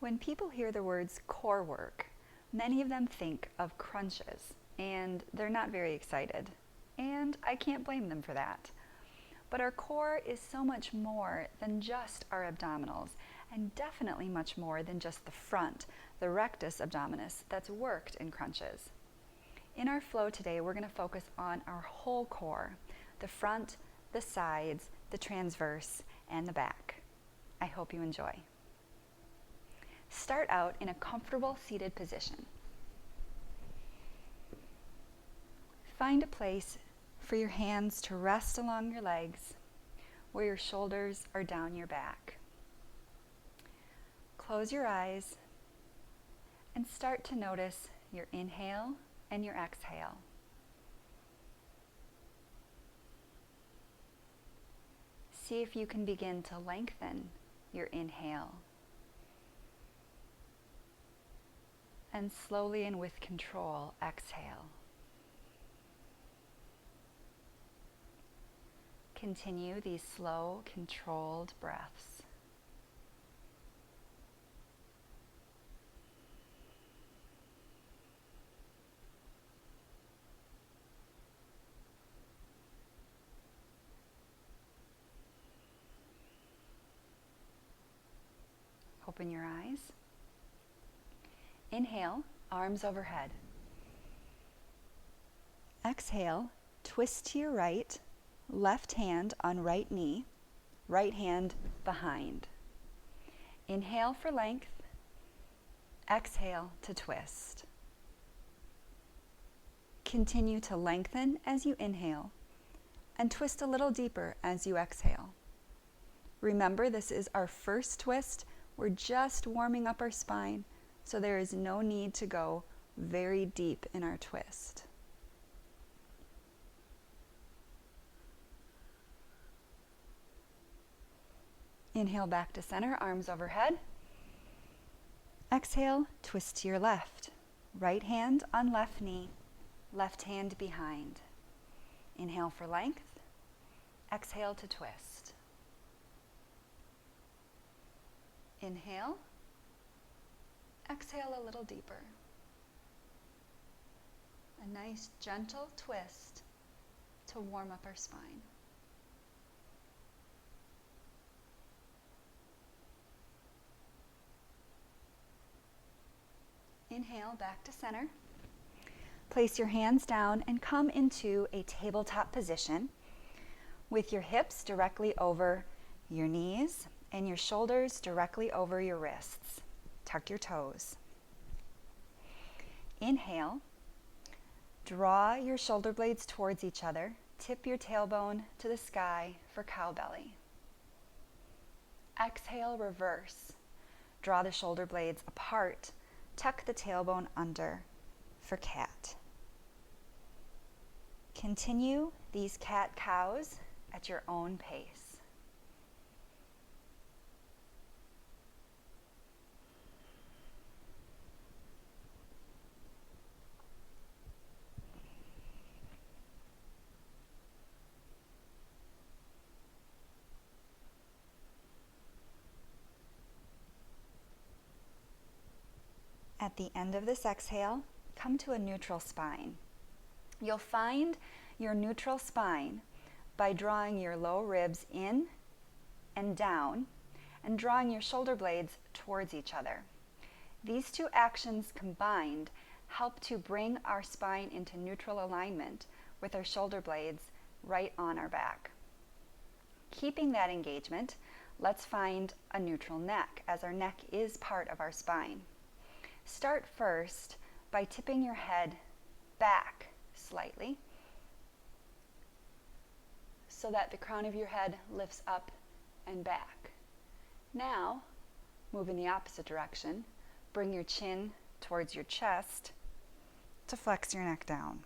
When people hear the words core work, many of them think of crunches, and they're not very excited. And I can't blame them for that. But our core is so much more than just our abdominals, and definitely much more than just the front, the rectus abdominis, that's worked in crunches. In our flow today, we're going to focus on our whole core, the front, the sides, the transverse, and the back. I hope you enjoy. Start out in a comfortable seated position. Find a place for your hands to rest along your legs, where your shoulders are down your back. Close your eyes and start to notice your inhale and your exhale. See if you can begin to lengthen your inhale. And slowly and with control, exhale. Continue these slow, controlled breaths. Open your eyes. Inhale, arms overhead. Exhale, twist to your right, left hand on right knee, right hand behind. Inhale for length, exhale to twist. Continue to lengthen as you inhale and twist a little deeper as you exhale. Remember, this is our first twist. We're just warming up our spine, so there is no need to go very deep in our twist. Inhale back to center, arms overhead. Exhale, twist to your left. Right hand on left knee, left hand behind. Inhale for length. Exhale to twist. Inhale. Exhale a little deeper. A nice gentle twist to warm up our spine. Inhale back to center. Place your hands down and come into a tabletop position with your hips directly over your knees and your shoulders directly over your wrists. Tuck your toes. Inhale. Draw your shoulder blades towards each other. Tip your tailbone to the sky for cow belly. Exhale, reverse. Draw the shoulder blades apart. Tuck the tailbone under for cat. Continue these cat-cows at your own pace. At the end of this exhale, come to a neutral spine. You'll find your neutral spine by drawing your low ribs in and down and drawing your shoulder blades towards each other. These two actions combined help to bring our spine into neutral alignment with our shoulder blades right on our back. Keeping that engagement, let's find a neutral neck, as our neck is part of our spine. Start first by tipping your head back slightly so that the crown of your head lifts up and back. Now, move in the opposite direction. Bring your chin towards your chest to flex your neck down.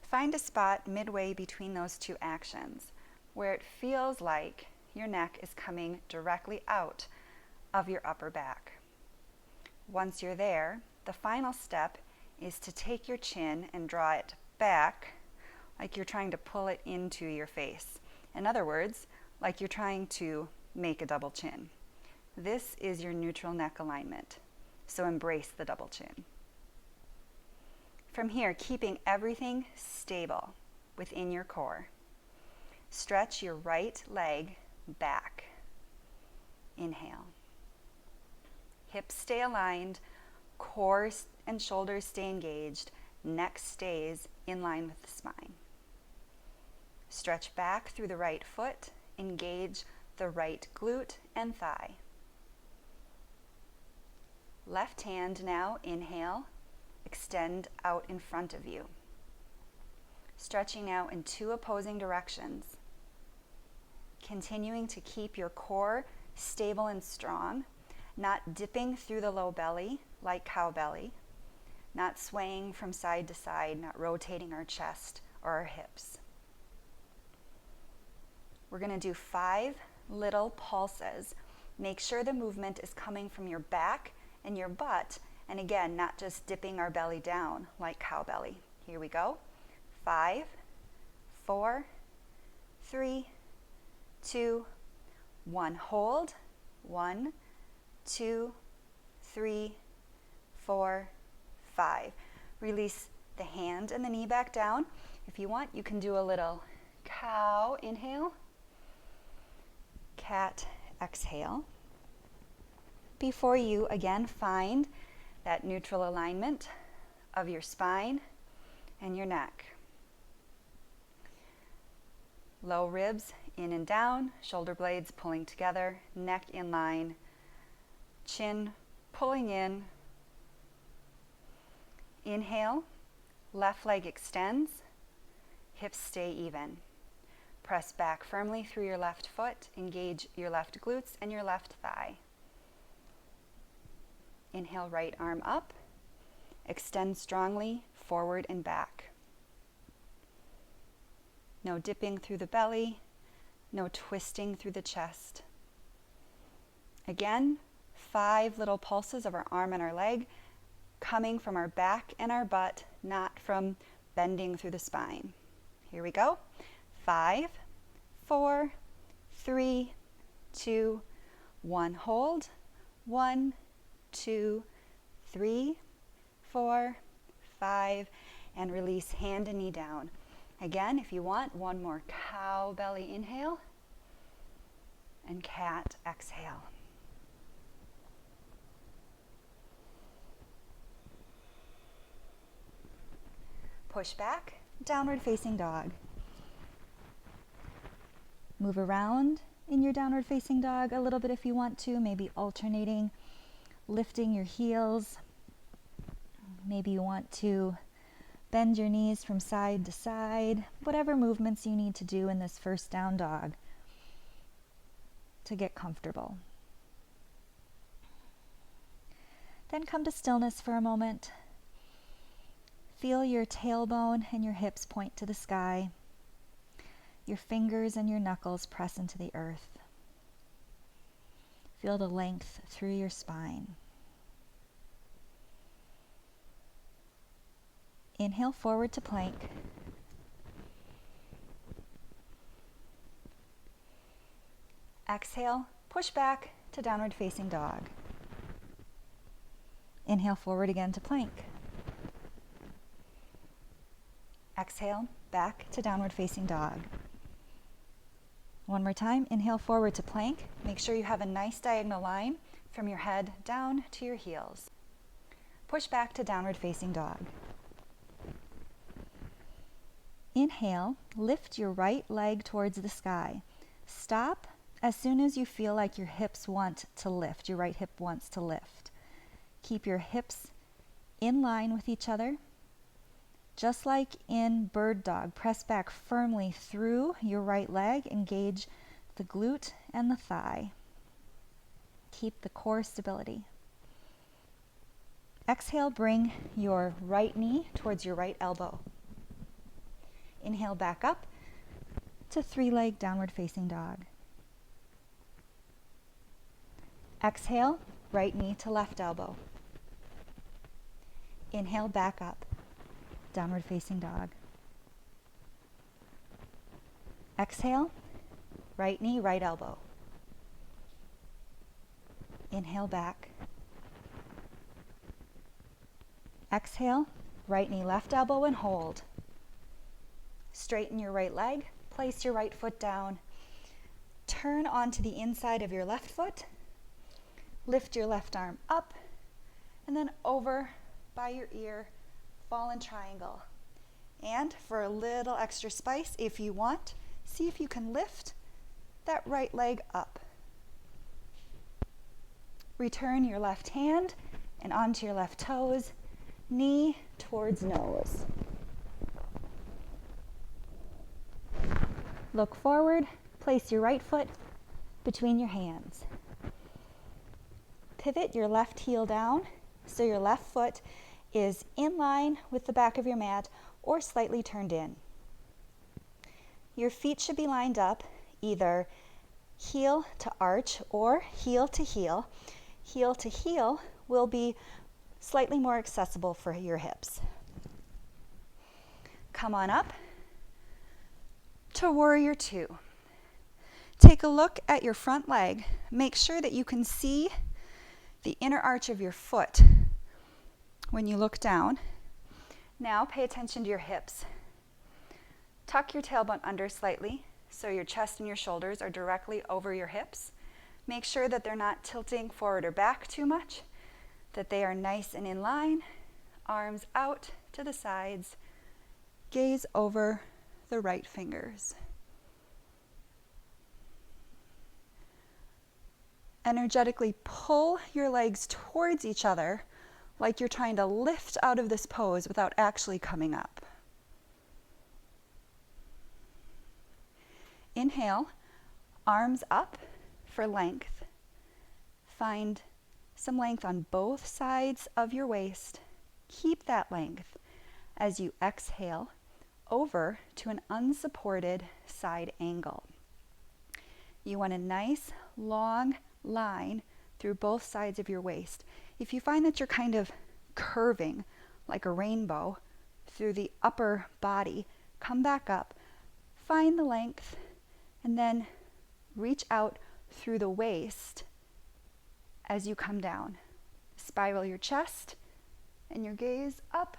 Find a spot midway between those two actions where it feels like your neck is coming directly out of your upper back. Once you're there, the final step is to take your chin and draw it back like you're trying to pull it into your face. In other words, like you're trying to make a double chin. This is your neutral neck alignment, so embrace the double chin. From here, keeping everything stable within your core, stretch your right leg back. Inhale. Hips stay aligned, core and shoulders stay engaged, neck stays in line with the spine. Stretch back through the right foot, engage the right glute and thigh. Left hand now, inhale, extend out in front of you. Stretching now in two opposing directions. Continuing to keep your core stable and strong, not dipping through the low belly like cow belly, not swaying from side to side, not rotating our chest or our hips. We're going to do 5 little pulses. Make sure the movement is coming from your back and your butt, and again, not just dipping our belly down like cow belly. Here we go. 5, 4, 3, 2, 1. Hold. 1, 2, 3, 4, 5. Release the hand and the knee back down. If you want, you can do a little cow inhale, cat exhale. Before you again find that neutral alignment of your spine and your neck. Low ribs in and down, shoulder blades pulling together, neck in line, chin pulling in. Inhale, left leg extends, hips stay even. Press back firmly through your left foot, engage your left glutes and your left thigh. Inhale, right arm up, extend strongly forward and back. No dipping through the belly, no twisting through the chest. Again, 5 little pulses of our arm and our leg, coming from our back and our butt, not from bending through the spine. Here we go. 5, 4, 3, 2, 1. Hold. 1, 2, 3, 4, 5, and release hand and knee down. Again, if you want, one more cow belly inhale and cat exhale. Push back, downward facing dog. Move around in your downward facing dog a little bit if you want to, maybe alternating, lifting your heels. Maybe you want to bend your knees from side to side, whatever movements you need to do in this first down dog to get comfortable. Then come to stillness for a moment. Feel your tailbone and your hips point to the sky. Your fingers and your knuckles press into the earth. Feel the length through your spine. Inhale forward to plank. Exhale, push back to downward facing dog. Inhale forward again to plank. Exhale, back to downward facing dog. One more time, inhale forward to plank. Make sure you have a nice diagonal line from your head down to your heels. Push back to downward facing dog. Inhale, lift your right leg towards the sky. Stop as soon as you feel like your hips want to lift, your right hip wants to lift. Keep your hips in line with each other. Just like in bird dog, press back firmly through your right leg, engage the glute and the thigh. Keep the core stability. Exhale, bring your right knee towards your right elbow. Inhale back up to 3-leg downward facing dog. Exhale, right knee to left elbow. Inhale back up, downward facing dog. Exhale, right knee, right elbow. Inhale back. Exhale, right knee, left elbow, and hold. Straighten your right leg, place your right foot down. Turn onto the inside of your left foot. Lift your left arm up, and then over by your ear, fall in triangle. And for a little extra spice, if you want, see if you can lift that right leg up. Return your left hand and onto your left toes, knee towards nose. Look forward, place your right foot between your hands. Pivot your left heel down so your left foot is in line with the back of your mat or slightly turned in. Your feet should be lined up, either heel to arch or heel to heel. Heel to heel will be slightly more accessible for your hips. Come on up to Warrior Two. Take a look at your front leg. Make sure that you can see the inner arch of your foot when you look down. Now pay attention to your hips. Tuck your tailbone under slightly so your chest and your shoulders are directly over your hips. Make sure that they're not tilting forward or back too much, that they are nice and in line. Arms out to the sides. Gaze over the right fingers. Energetically pull your legs towards each other like you're trying to lift out of this pose without actually coming up. Inhale, arms up for length. Find some length on both sides of your waist. Keep that length as you exhale over to an unsupported side angle. You want a nice long line through both sides of your waist. If you find that you're kind of curving like a rainbow through the upper body, come back up, find the length, and then reach out through the waist as you come down. Spiral your chest and your gaze up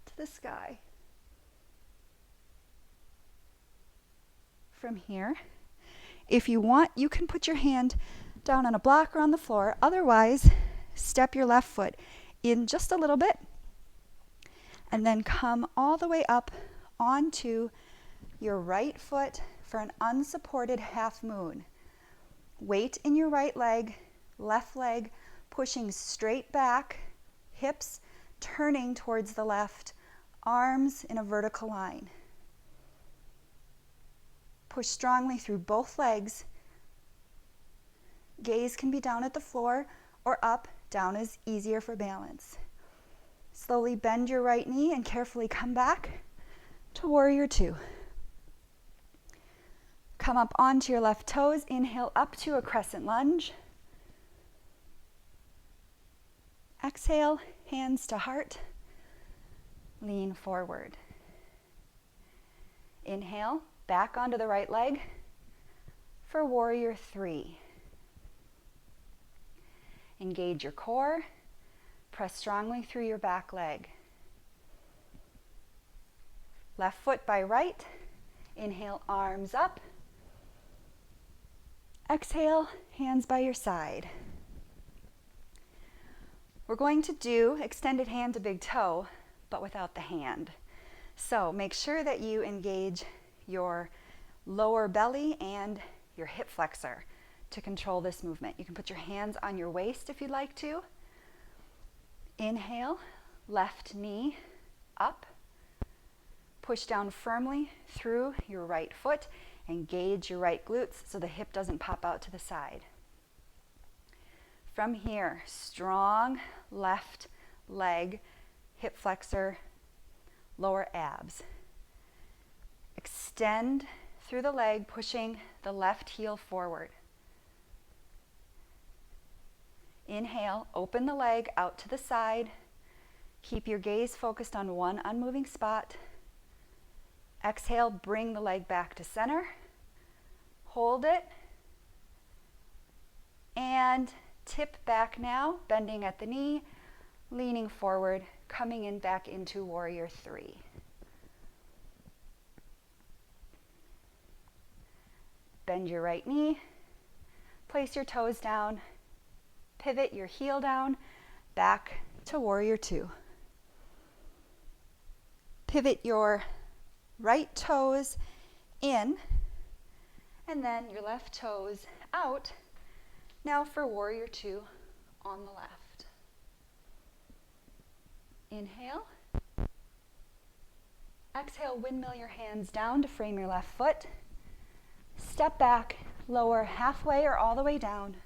to the sky. From here, if you want, you can put your hand down on a block or on the floor. Otherwise, step your left foot in just a little bit and then come all the way up onto your right foot for an unsupported half moon. Weight in your right leg, left leg pushing straight back, hips turning towards the left, arms in a vertical line. Push strongly through both legs. Gaze can be down at the floor or up. Down is easier for balance. Slowly bend your right knee and carefully come back to Warrior Two. Come up onto your left toes. Inhale up to a crescent lunge. Exhale, hands to heart. Lean forward. Inhale, back onto the right leg for Warrior Three. Engage your core. Press strongly through your back leg. Left foot by right. Inhale, arms up. Exhale, hands by your side. We're going to do extended hand to big toe, but without the hand. So make sure that you engage your lower belly and your hip flexor to control this movement. You can put your hands on your waist if you'd like to. Inhale, left knee up. Push down firmly through your right foot. Engage your right glutes so the hip doesn't pop out to the side. From here, strong left leg, hip flexor, lower abs. Extend through the leg, pushing the left heel forward. Inhale, open the leg out to the side. Keep your gaze focused on one unmoving spot. Exhale, bring the leg back to center. Hold it. And tip back now, bending at the knee, leaning forward, coming in back into warrior three. Bend your right knee, place your toes down, pivot your heel down, back to warrior two. Pivot your right toes in, and then your left toes out. Now for warrior two on the left. Inhale. Exhale, windmill your hands down to frame your left foot. Step back, lower halfway or all the way down.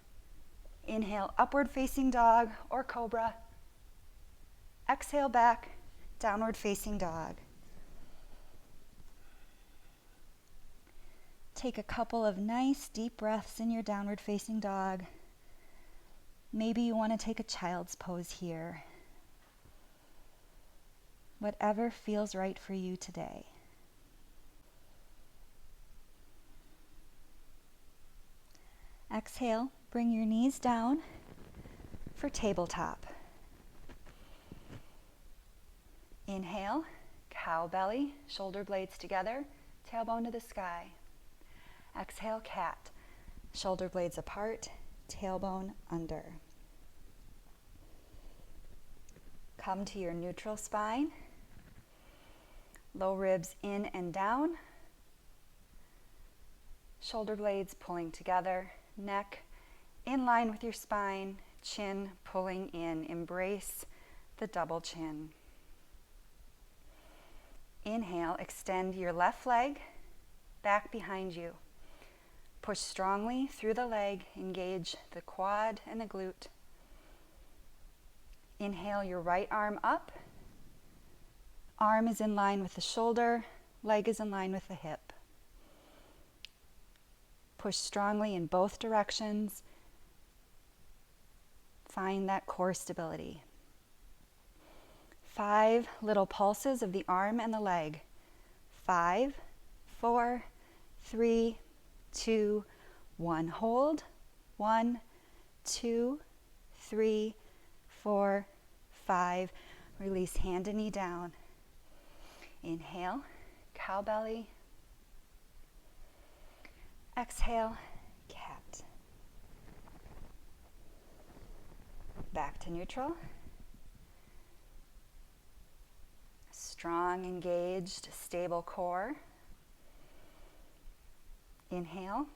Inhale, upward facing dog or cobra. Exhale back, downward facing dog. Take a couple of nice deep breaths in your downward facing dog. Maybe you want to take a child's pose here. Whatever feels right for you today. Exhale, bring your knees down for tabletop. Inhale, cow belly, shoulder blades together, tailbone to the sky. Exhale, cat, shoulder blades apart, tailbone under. Come to your neutral spine, low ribs in and down, shoulder blades pulling together, neck in line with your spine, chin pulling in. Embrace the double chin. Inhale, extend your left leg back behind you. Push strongly through the leg, engage the quad and the glute. Inhale your right arm up. Arm is in line with the shoulder, leg is in line with the hip. Push strongly in both directions. Find that core stability. 5 little pulses of the arm and the leg. 5, 4, 3, 2, 1. Hold. 1, 2, 3, 4, 5. Release hand and knee down. Inhale, cow belly. Exhale, cat. Back to neutral. Strong, engaged, stable core. Inhale,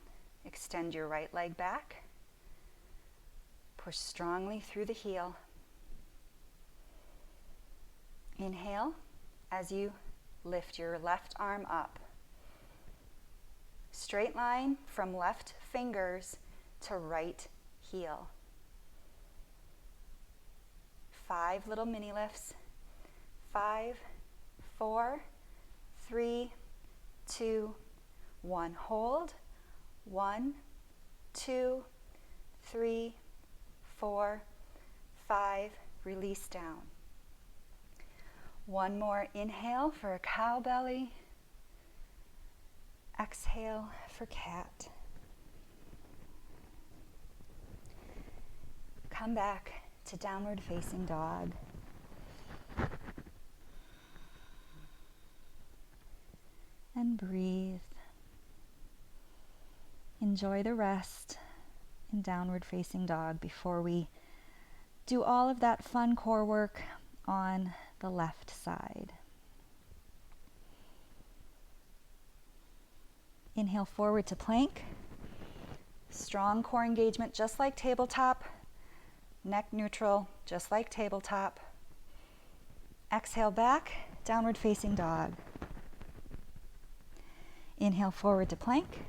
extend your right leg back. Push strongly through the heel. Inhale as you lift your left arm up. Straight line from left fingers to right heel. 5 little mini lifts. 5, 4, 3, 2, 1. Hold. 1, 2, 3, 4, 5. Release down. One more inhale for a cow belly. Exhale for cat. Come back to downward facing dog. And breathe. Enjoy the rest in downward facing dog before we do all of that fun core work on the left side. Inhale forward to plank. Strong core engagement just like tabletop. Neck neutral just like tabletop. Exhale back, downward facing dog. Inhale forward to plank.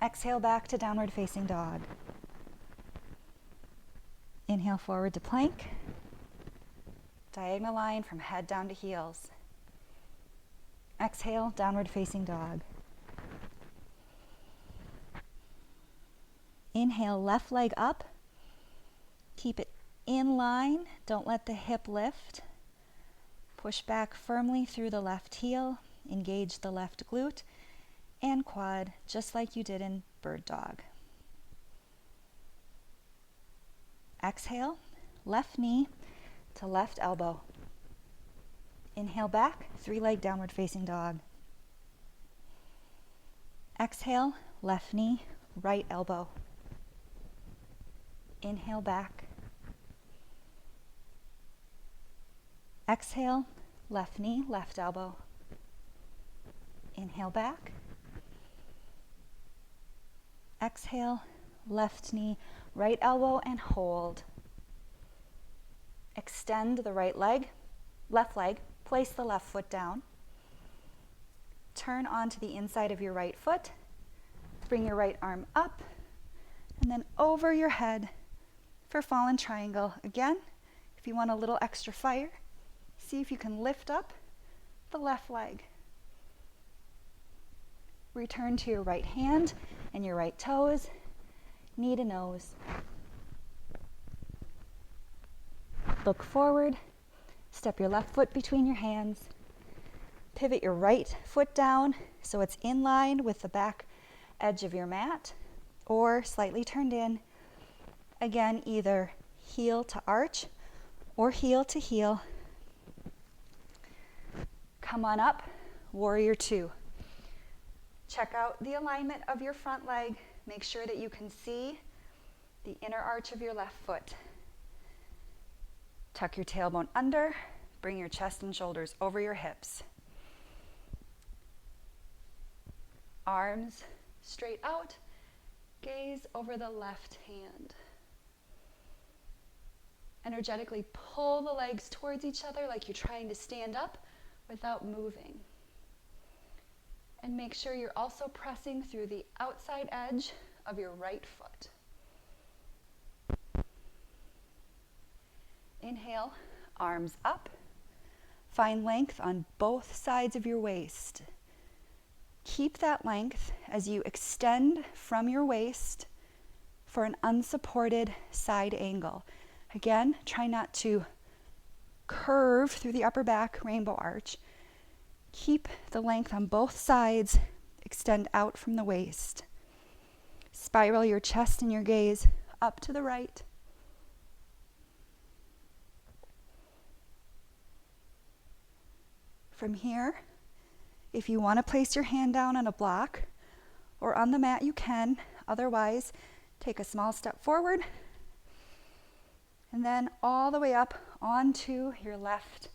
Exhale back to downward facing dog. Inhale forward to plank. Diagonal line from head down to heels. Exhale, downward facing dog. Inhale, left leg up. Keep it in line. Don't let the hip lift. Push back firmly through the left heel. Engage the left glute and quad, just like you did in bird dog. Exhale, left knee to left elbow. Inhale back, 3-leg downward facing dog. Exhale, left knee, right elbow. Inhale back. Exhale, left knee, left elbow. Inhale back. Exhale, left knee, right elbow, and hold. Extend the right leg, left leg, place the left foot down. Turn onto the inside of your right foot. Bring your right arm up, and then over your head for fallen triangle. Again, if you want a little extra fire, see if you can lift up the left leg. Return to your right hand and your right toes, knee to nose. Look forward, step your left foot between your hands. Pivot your right foot down so it's in line with the back edge of your mat or slightly turned in. Again, either heel to arch or heel to heel. Come on up, warrior two. Check out the alignment of your front leg. Make sure that you can see the inner arch of your left foot. Tuck your tailbone under, bring your chest and shoulders over your hips. Arms straight out, gaze over the left hand. Energetically pull the legs towards each other like you're trying to stand up without moving. And make sure you're also pressing through the outside edge of your right foot. Inhale, arms up. Find length on both sides of your waist. Keep that length as you extend from your waist for an unsupported side angle. Again, try not to curve through the upper back rainbow arch. Keep the length on both sides, extend out from the waist. Spiral your chest and your gaze up to the right. From here, if you want to place your hand down on a block or on the mat, you can. Otherwise, take a small step forward and then all the way up onto your left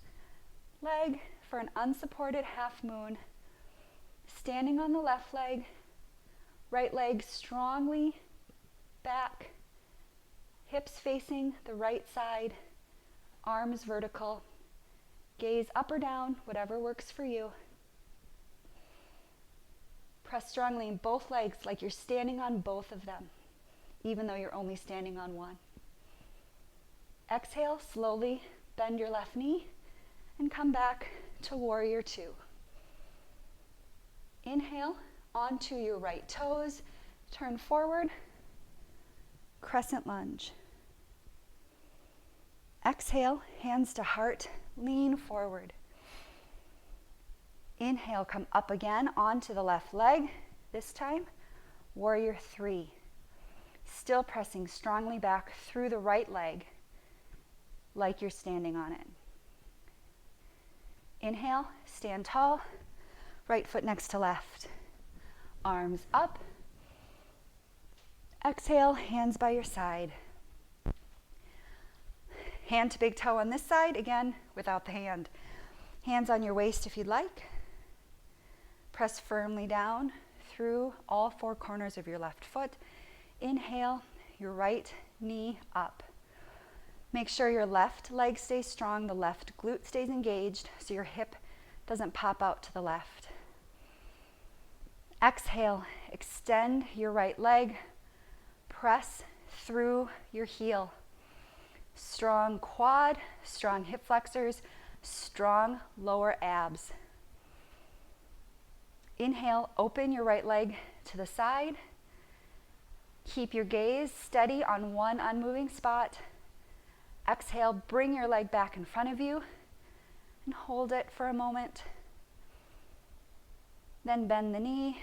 leg for an unsupported half moon. Standing on the left leg, right leg strongly back, hips facing the right side, arms vertical, gaze up or down, whatever works for you. Press strongly in both legs like you're standing on both of them, even though you're only standing on one. Exhale, slowly bend your left knee and come back to warrior two. Inhale, onto your right toes, turn forward, crescent lunge. Exhale, hands to heart, lean forward. Inhale, come up again onto the left leg. This time, warrior three. Still pressing strongly back through the right leg like you're standing on it. Inhale, stand tall, right foot next to left. Arms up. Exhale, hands by your side. Hand to big toe on this side, again, without the hand. Hands on your waist if you'd like. Press firmly down through all four corners of your left foot. Inhale, your right knee up. Make sure your left leg stays strong, the left glute stays engaged so your hip doesn't pop out to the left. Exhale, extend your right leg, press through your heel. Strong quad, strong hip flexors, strong lower abs. Inhale, open your right leg to the side. Keep your gaze steady on one unmoving spot. Exhale, bring your leg back in front of you and hold it for a moment. Then bend the knee,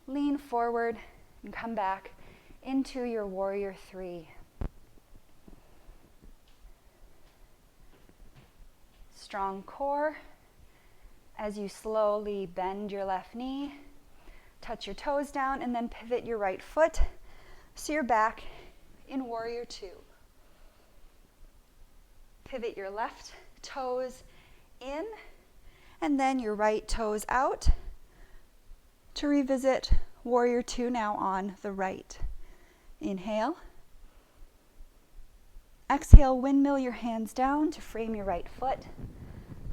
lean forward, And come back into your warrior three. Strong core as you slowly bend your left knee, touch your toes down, and then pivot your right foot so you're back in warrior two. Pivot your left toes in and then your right toes out to revisit warrior two now on the right. Inhale. Exhale, windmill your hands down to frame your right foot.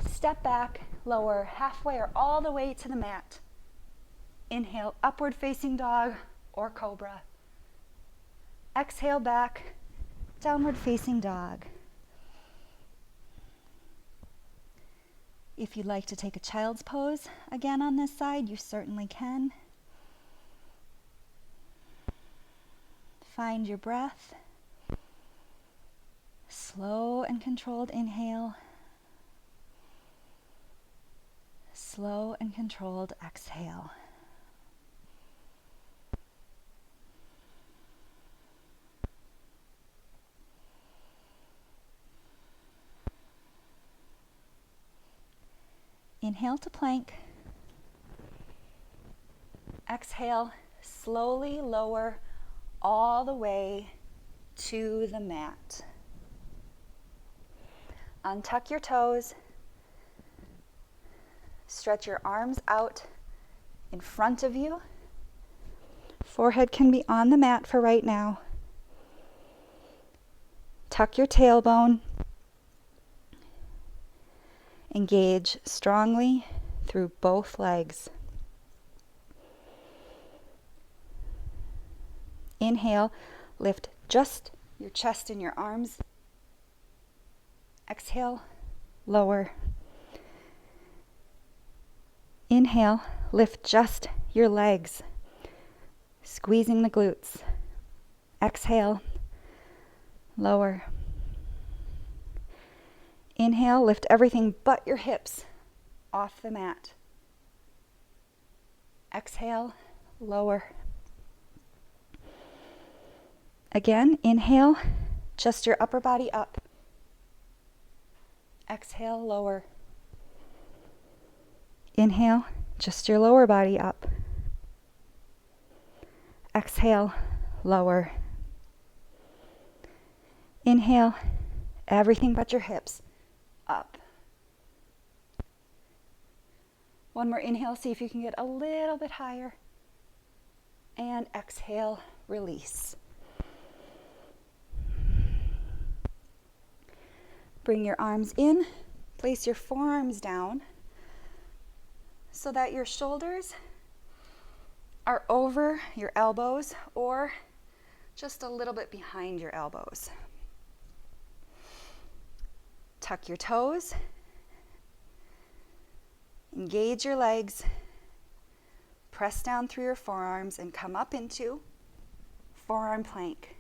Step back, lower halfway or all the way to the mat. Inhale, upward facing dog or cobra. Exhale back, downward facing dog. If you'd like to take a child's pose again on this side, you certainly can. Find your breath. Slow and controlled inhale. Slow and controlled exhale. Inhale to plank. Exhale, slowly lower all the way to the mat. Untuck your toes. Stretch your arms out in front of you. Forehead can be on the mat for right now. Tuck your tailbone. Engage strongly through both legs. Inhale, lift just your chest and your arms. Exhale, lower. Inhale, lift just your legs, squeezing the glutes. Exhale, lower. Inhale, lift everything but your hips off the mat. Exhale, lower. Again, inhale, just your upper body up. Exhale, lower. Inhale, just your lower body up. Exhale, lower. Inhale, everything but your hips up. One more inhale, see if you can get a little bit higher. And exhale, release. Bring your arms in, place your forearms down so that your shoulders are over your elbows or just a little bit behind your elbows. Tuck your toes, engage your legs, press down through your forearms and come up into forearm plank.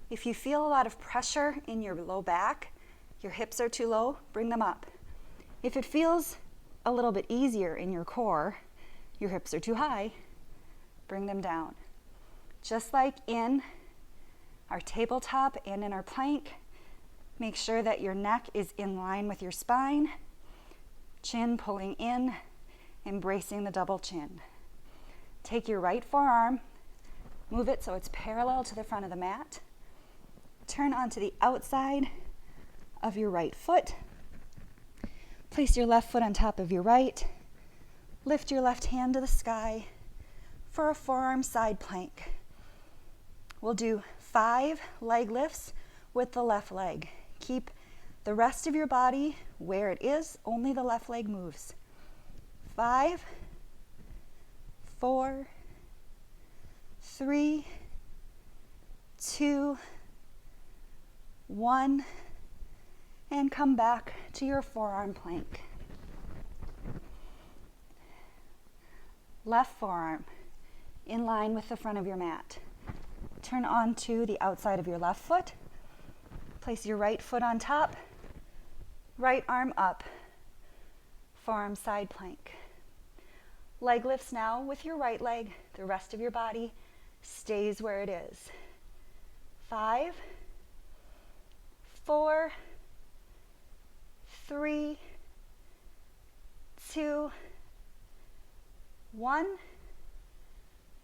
If you feel a lot of pressure in your low back, your hips are too low, bring them up. If it feels a little bit easier in your core, your hips are too high, bring them down. Just like in our tabletop and in our plank, make sure that your neck is in line with your spine, chin pulling in, embracing the double chin. Take your right forearm, move it so it's parallel to the front of the mat. Turn onto the outside of your right foot. Place your left foot on top of your right. Lift your left hand to the sky for a forearm side plank. We'll do 5 leg lifts with the left leg. Keep the rest of your body where it is, only the left leg moves. 5, 4, 3, 2, 1, and come back to your forearm plank. Left forearm in line with the front of your mat. Turn onto the outside of your left foot. Place your right foot on top, right arm up, forearm side plank. Leg lifts now with your right leg, the rest of your body stays where it is. 5, 4, 3, 2, 1.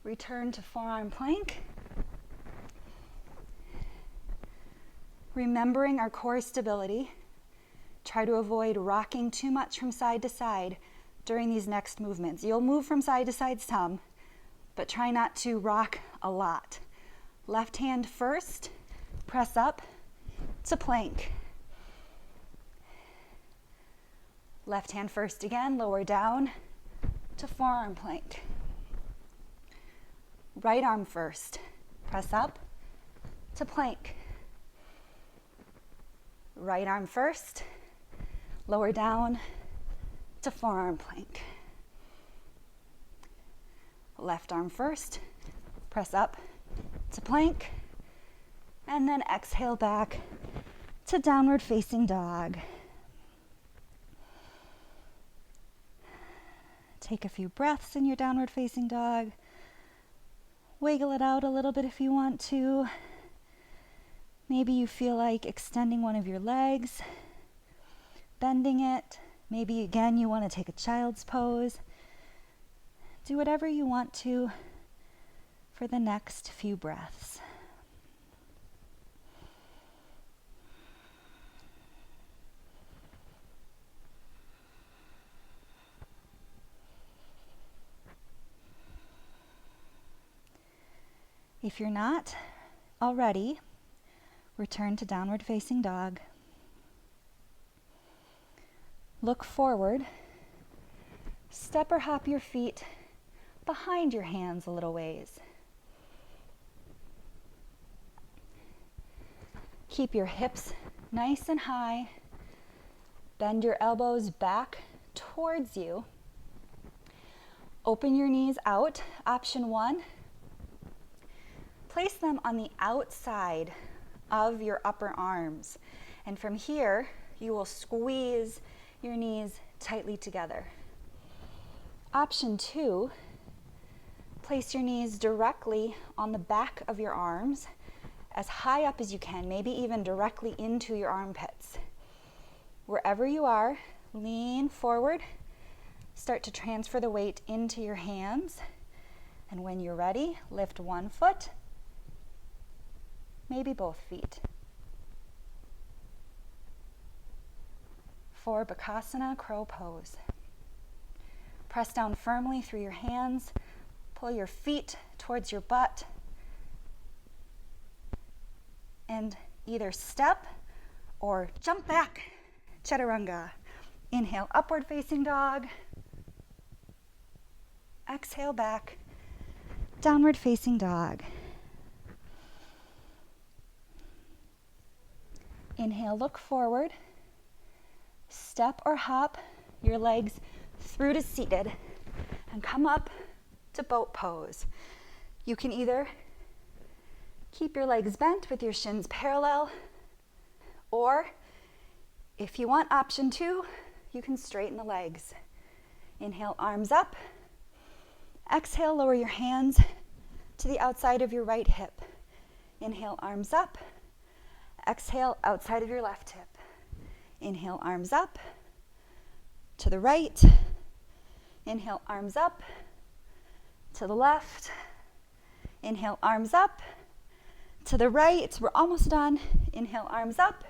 Return to forearm plank. Remembering our core stability, try to avoid rocking too much from side to side during these next movements. You'll move from side to side some, but try not to rock a lot. Left hand first, press up to plank. Left hand first again, lower down to forearm plank. Right arm first, press up to plank. Right arm first, lower down to forearm plank. Left arm first, press up to plank, and then exhale back to downward facing dog. Take a few breaths in your downward facing dog. Wiggle it out a little bit if you want to. Maybe you feel like extending one of your legs, bending it. Maybe again you want to take a child's pose. Do whatever you want to for the next few breaths. If you're not already, return to downward facing dog. Look forward. Step or hop your feet behind your hands a little ways. Keep your hips nice and high. Bend your elbows back towards you. Open your knees out. Option 1. Place them on the outside of your upper arms. And from here, you will squeeze your knees tightly together. Option 2, place your knees directly on the back of your arms, as high up as you can, maybe even directly into your armpits. Wherever you are, lean forward, start to transfer the weight into your hands, and when you're ready, lift one foot, maybe both feet. For Bakasana crow pose. Press down firmly through your hands, pull your feet towards your butt, and either step or jump back, chaturanga. Inhale, upward facing dog. Exhale back, downward facing dog. Inhale, look forward. Step or hop your legs through to seated and come up to boat pose. You can either keep your legs bent with your shins parallel, or if you want option 2, you can straighten the legs. Inhale, arms up. Exhale, lower your hands to the outside of your right hip. Inhale, arms up. Exhale, outside of your left hip. Inhale, arms up to the right. Inhale, arms up to the left. Inhale, arms up to the right. We're almost done. Inhale, arms up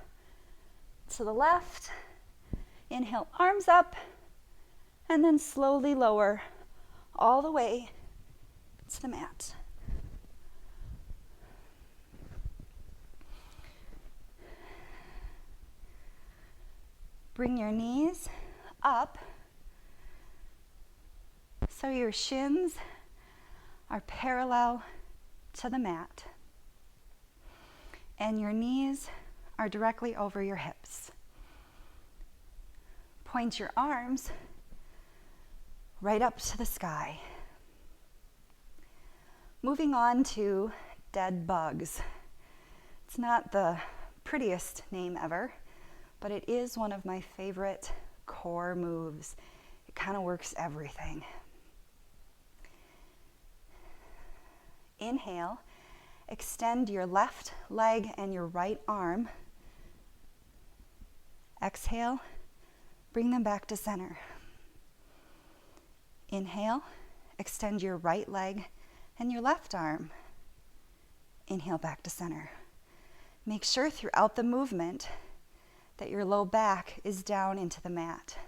to the left. Inhale, arms up, and then slowly lower all the way to the mat. Bring your knees up so your shins are parallel to the mat and your knees are directly over your hips. Point your arms right up to the sky. Moving on to dead bugs. It's not the prettiest name ever, but it is one of my favorite core moves. It kind of works everything. Inhale, extend your left leg and your right arm. Exhale, bring them back to center. Inhale, extend your right leg and your left arm. Inhale, back to center. Make sure throughout the movement that your low back is down into the mat.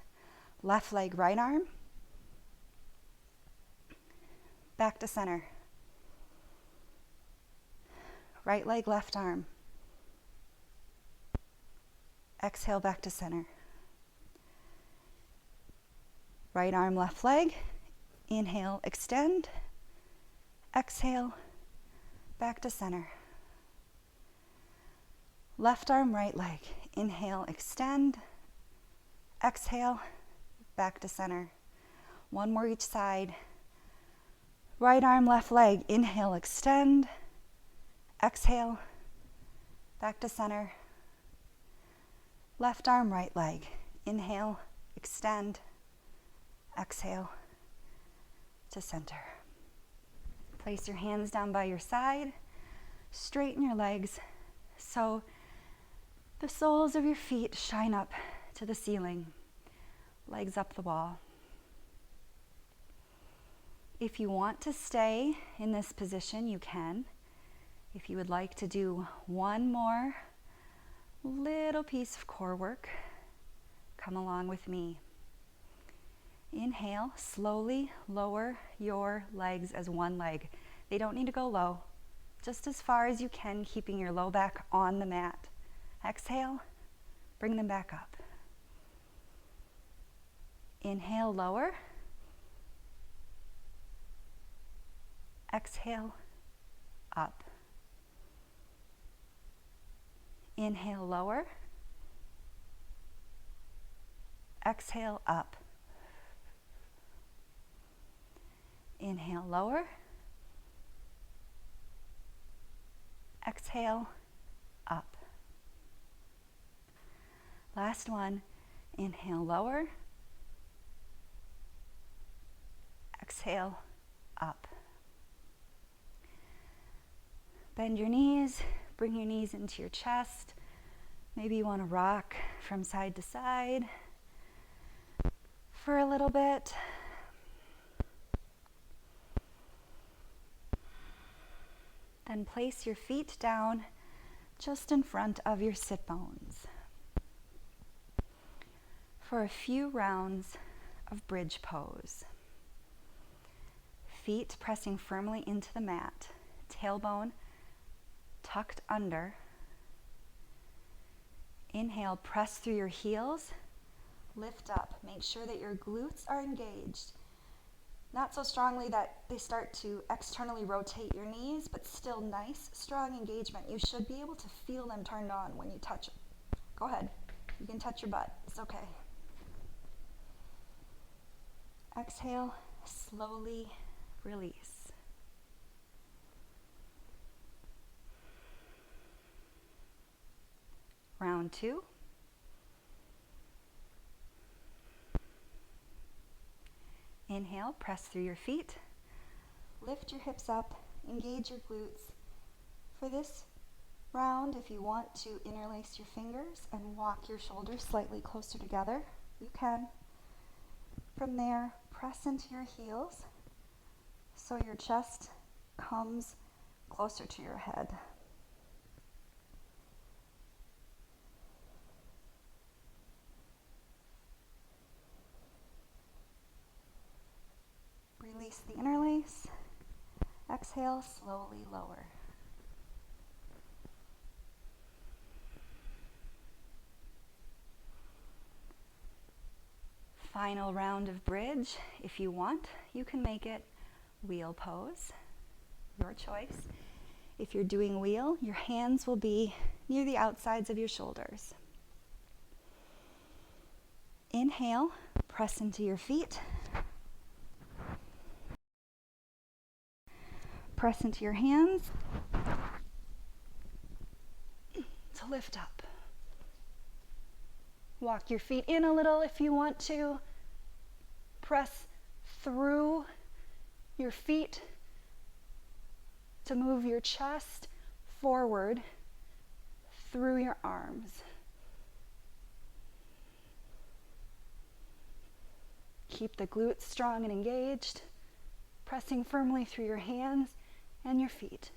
Left leg, right arm. Back to center. Right leg, left arm. Exhale, back to center. Right arm, left leg. Inhale, extend. Exhale, back to center. Left arm, right leg. Inhale, extend. Exhale, back to center. One more each side. Right arm, left leg. Inhale, extend. Exhale, back to center. Left arm, right leg. Inhale, extend. Exhale, to center. Place your hands down by your side. Straighten your legs so the soles of your feet shine up to the ceiling. Legs up the wall. If you want to stay in this position, you can. If you would like to do one more little piece of core work, come along with me. Inhale, slowly lower your legs as one leg. They don't need to go low, just as far as you can, keeping your low back on the mat. Exhale, bring them back up. Inhale, lower. Exhale, up. Inhale, lower. Exhale, up. Inhale, lower. Exhale, up. Last one. Inhale, lower. Exhale, up. Bend your knees. Bring your knees into your chest. Maybe you want to rock from side to side for a little bit. Then place your feet down just in front of your sit bones for a few rounds of bridge pose. Feet pressing firmly into the mat, tailbone tucked under. Inhale, press through your heels, lift up. Make sure that your glutes are engaged. Not so strongly that they start to externally rotate your knees, but still nice, strong engagement. You should be able to feel them turned on when you touch it. Go ahead. You can touch your butt. It's okay. Exhale, slowly release. Round 2. Inhale, press through your feet. Lift your hips up, engage your glutes. For this round, if you want to interlace your fingers and walk your shoulders slightly closer together, you can. From there, press into your heels so your chest comes closer to your head. Release the interlace. Exhale, slowly lower. Final round of bridge. If you want, you can make it wheel pose. Your choice. If you're doing wheel, your hands will be near the outsides of your shoulders. Inhale, press into your feet. Press into your hands to lift up. Walk your feet in a little if you want to. Press through your feet to move your chest forward through your arms. Keep the glutes strong and engaged, pressing firmly through your hands and your feet.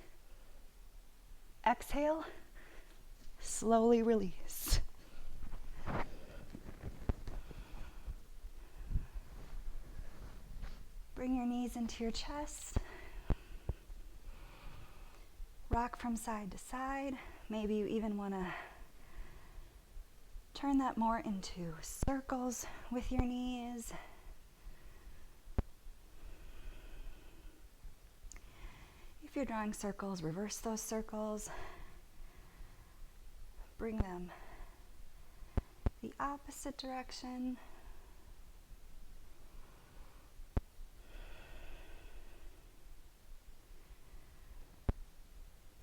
Exhale, slowly release. Bring your knees into your chest. Rock from side to side. Maybe you even want to turn that more into circles with your knees. If you're drawing circles, reverse those circles. Bring them the opposite direction.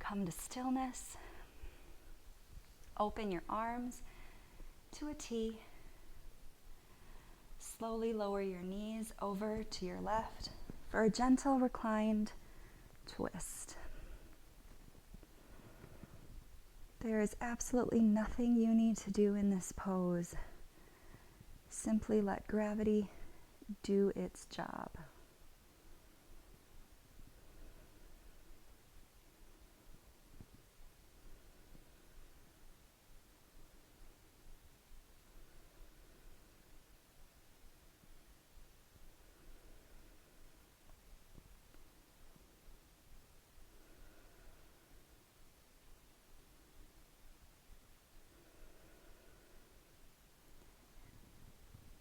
Come to stillness. Open your arms to a T. Slowly lower your knees over to your left for a gentle reclined twist. There is absolutely nothing you need to do in this pose. Simply let gravity do its job.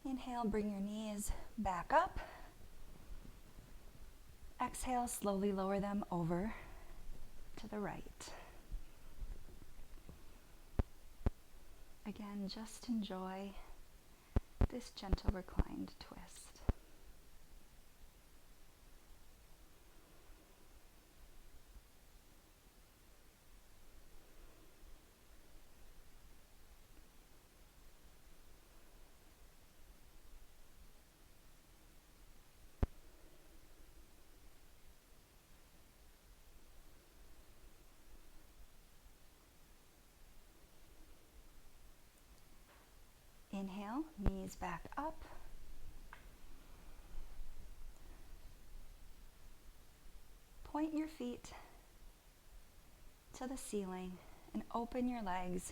Inhale, bring your knees back up. Exhale, slowly lower them over to the right. Again, just enjoy this gentle reclined twist. Inhale, knees back up. Point your feet to the ceiling and open your legs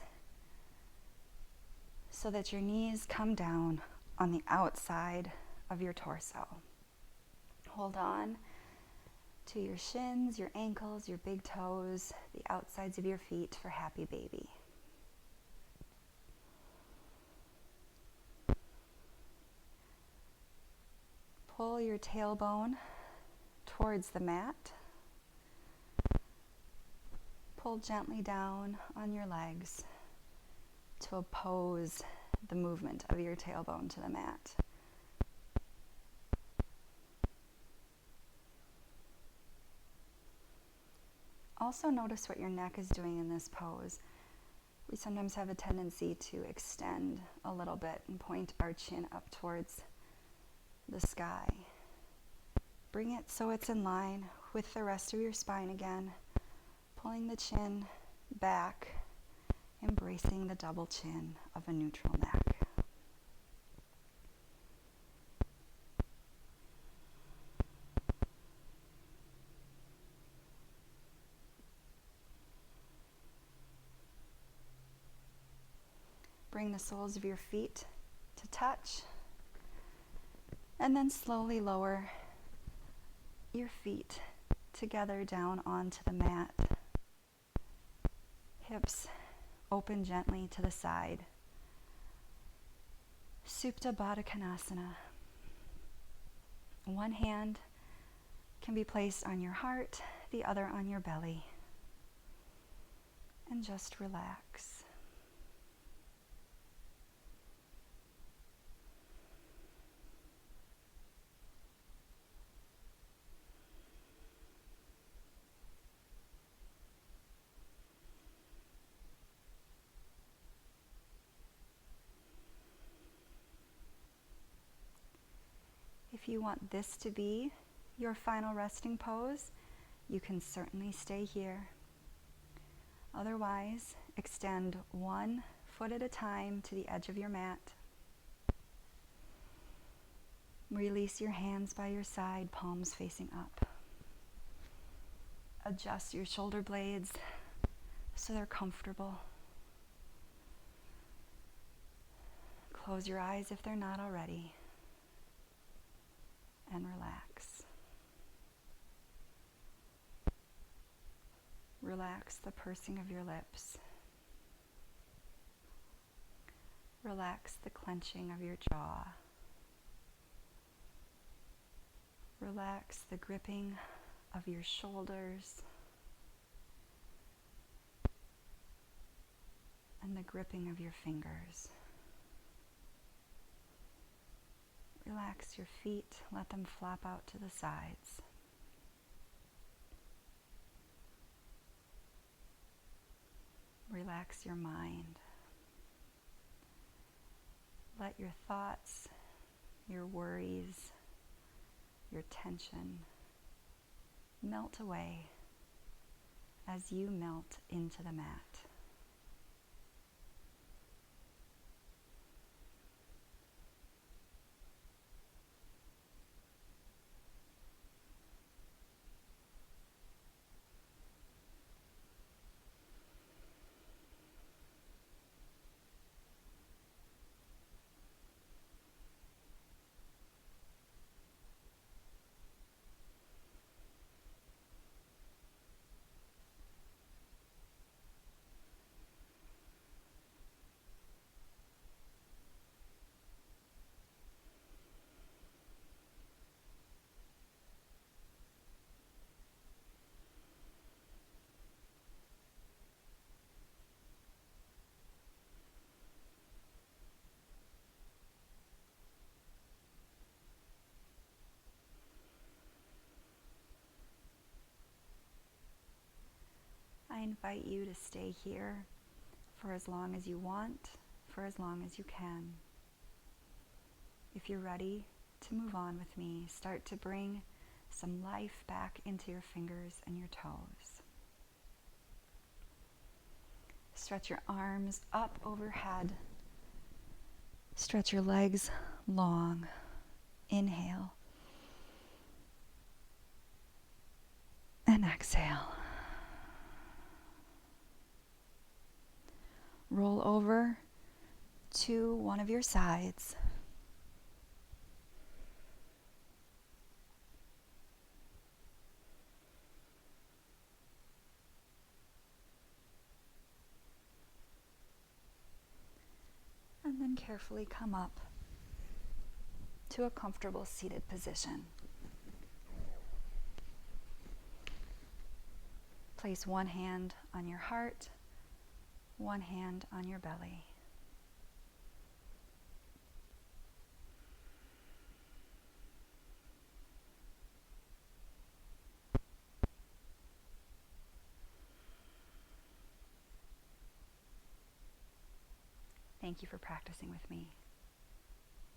so that your knees come down on the outside of your torso. Hold on to your shins, your ankles, your big toes, the outsides of your feet for happy baby. Pull your tailbone towards the mat. Pull gently down on your legs to oppose the movement of your tailbone to the mat. Also notice what your neck is doing in this pose. We sometimes have a tendency to extend a little bit and point our chin up towards the sky. Bring it so it's in line with the rest of your spine again, pulling the chin back, embracing the double chin of a neutral neck. Bring the soles of your feet to touch, and then slowly lower your feet together down onto the mat. Hips open gently to the side. Supta Baddha Konasana. One hand can be placed on your heart, the other on your belly. And just relax. If you want this to be your final resting pose, you can certainly stay here. Otherwise, extend one foot at a time to the edge of your mat. Release your hands by your side, palms facing up. Adjust your shoulder blades so they're comfortable. Close your eyes if they're not already, and relax. Relax the pursing of your lips. Relax the clenching of your jaw. Relax the gripping of your shoulders and the gripping of your fingers. Relax your feet, let them flap out to the sides. Relax your mind. Let your thoughts, your worries, your tension melt away as you melt into the mat. I invite you to stay here for as long as you want, for as long as you can. If you're ready to move on with me, start to bring some life back into your fingers and your toes. Stretch your arms up overhead. Stretch your legs long. Inhale. And exhale. Roll over to one of your sides. And then carefully come up to a comfortable seated position. Place one hand on your heart, one hand on your belly. Thank you for practicing with me.